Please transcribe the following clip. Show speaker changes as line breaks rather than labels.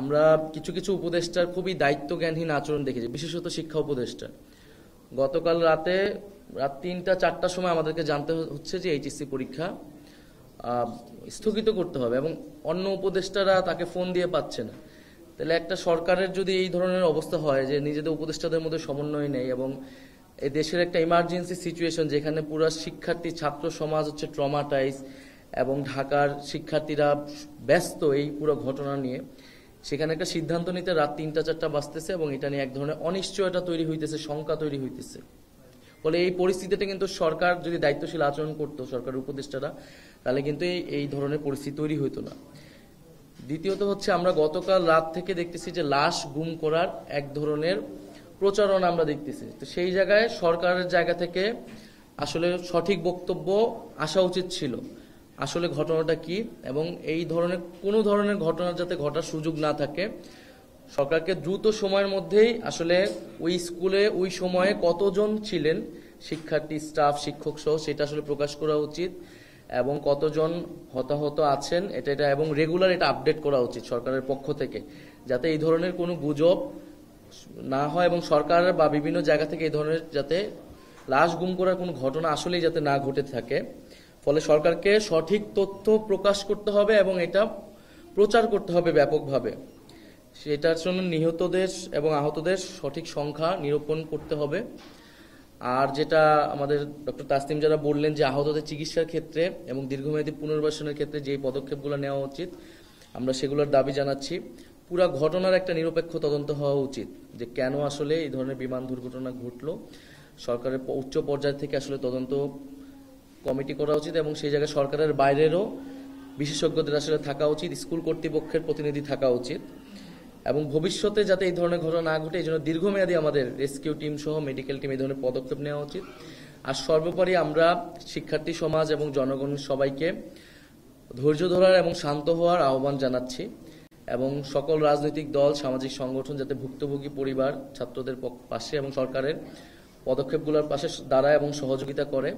আমরা কিছু কিছু উপদেষ্টার খুবই দায়িত্বজ্ঞানহীন আচরণ দেখেছি, বিশেষত শিক্ষা উপদেষ্টা। গতকাল রাত 3টা-4টার সময় আমাদেরকে জানতে হচ্ছে যে এইচএসসি পরীক্ষা স্থগিত করতে হবে এবং অন্য উপদেষ্টারা তাকে ফোন দিয়ে পাচ্ছে না। তাহলে একটা সরকারের যদি এই ধরনের অবস্থা হয় যে নিজেদের উপদেষ্টাদের মধ্যে সমন্বয় নেই এবং এই দেশের একটা ইমার্জেন্সি সিচুয়েশন যেখানে পুরো শিক্ষার্থী ছাত্র সমাজ হচ্ছে ট্রমাটাইজ এবং ঢাকার শিক্ষার্থীরা ব্যস্ত এই পুরো ঘটনা নিয়ে, সেখানে একটা সিদ্ধান্ত নিতে রাত 3টা-4টা বাজতেছে এবং এটা নিয়ে এক ধরনের অনিশ্চয়তা তৈরি হইতেছে, শঙ্কা তৈরি হইতেছে। ফলে এই পরিস্থিতিতে কিন্তু সরকার যদি দায়িত্বশীল আচরণ করতো, সরকারের উপদেষ্টারা, তাহলে কিন্তু এই ধরনের পরিস্থিতি তৈরি হইতো না। দ্বিতীয়ত হচ্ছে আমরা গতকাল রাত থেকে দেখতেছি যে লাশ গুম করার এক ধরনের প্রচারণা আমরা দেখতেছি। তো সেই জায়গায় সরকারের জায়গা থেকে আসলে সঠিক বক্তব্য আসা উচিত ছিল, আসলে ঘটনাটা কি এবং এই ধরনের কোনো ধরনের ঘটনা যাতে ঘটার সুযোগ না থাকে। সরকারকে দ্রুত সময়ের মধ্যেই আসলে ওই স্কুলে ওই সময়ে কতজন ছিলেন শিক্ষার্থী, স্টাফ, শিক্ষক সহ সেটা আসলে প্রকাশ করা উচিত এবং কতজন হতাহত আছেন এটা এবং রেগুলার এটা আপডেট করা উচিত সরকারের পক্ষ থেকে, যাতে এই ধরনের কোনো গুজব না হয় এবং সরকার বা বিভিন্ন জায়গা থেকে এই ধরনের যাতে লাশ গুম করার কোনো ঘটনা আসলেই যাতে না ঘটে থাকে। ফলে সরকারকে সঠিক তথ্য প্রকাশ করতে হবে এবং এটা প্রচার করতে হবে ব্যাপকভাবে। সেটার জন্য নিহতদের এবং আহতদের সঠিক সংখ্যা নিরূপণ করতে হবে। আর যেটা আমাদের ডক্টর তাসনিম যারা বললেন যে আহতদের চিকিৎসার ক্ষেত্রে এবং দীর্ঘমেয়াদী পুনর্বাসনের ক্ষেত্রে যে পদক্ষেপগুলো নেওয়া উচিত, আমরা সেগুলোর দাবি জানাচ্ছি। পুরা ঘটনার একটা নিরপেক্ষ তদন্ত হওয়া উচিত যে কেন আসলে এই ধরনের বিমান দুর্ঘটনা ঘটলো। সরকারের উচ্চ পর্যায় থেকে আসলে তদন্ত কমিটি করা উচিত এবং সেই জায়গায় সরকারের বাইরেরও বিশেষজ্ঞদের আসলে থাকা উচিত, স্কুল কর্তৃপক্ষের প্রতিনিধি থাকা উচিত এবং ভবিষ্যতে যাতে এই ধরনের ঘটনা না ঘটে এই জন্য দীর্ঘমেয়াদী আমাদের রেস্কিউ টিম সহ মেডিকেল টিম এই ধরনের পদক্ষেপ নেওয়া উচিত। আর সর্বোপরি আমরা শিক্ষার্থী সমাজ এবং জনগণ সবাইকে ধৈর্য ধরার এবং শান্ত হওয়ার আহ্বান জানাচ্ছি এবং সকল রাজনৈতিক দল, সামাজিক সংগঠন যাতে ভুক্তভোগী পরিবার, ছাত্রদের পাশে এবং সরকারের পদক্ষেপগুলোর পাশে দাঁড়ায় এবং সহযোগিতা করে।